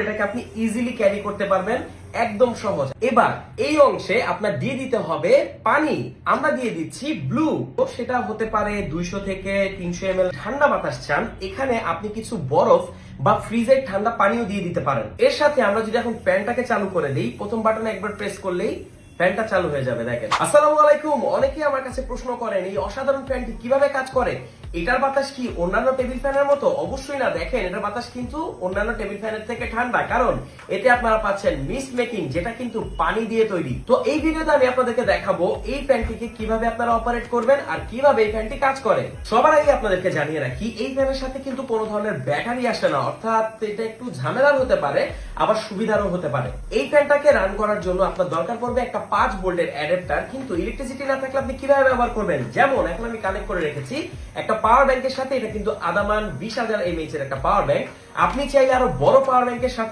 এটাকে আপনি easily carry করতে পারবেন, একদম সহজ। এবার এই অংশে আপনার দিয়ে দিতে হবে পানি। আমরা দিয়ে দিচ্ছি ব্লু, সেটা হতে পারে 200 থেকে 300 ml। ঠান্ডা বাতাস চান, এখানে আপনি কিছু বরফ বা ফ্রিজের ঠান্ডা পানিও দিয়ে দিতে পারেন। এর সাথে আমরা যদি এখন ফ্যানটাকে চালু করে দিই, প্রথম বাটনে একবার প্রেস করলেই ফ্যানটা চালু হয়ে যাবে। দেখেন। আসসালামু আলাইকুম। অনেকেই আমার কাছে প্রশ্ন করেন এই অসাধারণ ফ্যানটি কিভাবে কাজ করে। এটার বাতাস কি অন্যান্য টেবিল ফ্যানের মতো? অবশ্যই না। দেখেন, এটার বাতাস কিন্তু অন্যান্য টেবিল ফ্যানের থেকে ঠান্ডা, কারণ এতে আপনারা পাচ্ছেন মিস্ট মেকিং, যেটা কিন্তু পানি দিয়ে তৈরি। তো এই ভিডিওতে আমি আপনাদেরকে দেখাবো এই ফ্যানটিকে কিভাবে আপনারা অপারেট করবেন আর কিভাবে এই ফ্যানটি কাজ করে। সবার আগে আপনাদেরকে জানিয়ে রাখি, এই ফ্যানের সাথে কিন্তু কোনো ধরনের ব্যাটারি আসে না, অর্থাৎ এটা একটু ঝামেলার হতে পারে, আবার সুবিধারও হতে পারে। এই ফ্যানটাকে রান করার জন্য আপনার দরকার পড়বে একটা 5 ভোল্টের অ্যাডাপ্টার। কিন্তু ইলেকট্রিসিটি না থাকলে আপনি কিভাবে ব্যবহার করবেন? যেমন এখন আমি কানেক্ট করে রেখেছি একটা পাওয়ার ব্যাংকের সাথে। এটা কিন্তু আদামান 20,000 mAh এর একটা পাওয়ার ব্যাংক। আপনি চাইলে আরো বড় পাওয়ার ব্যাংকের সাথে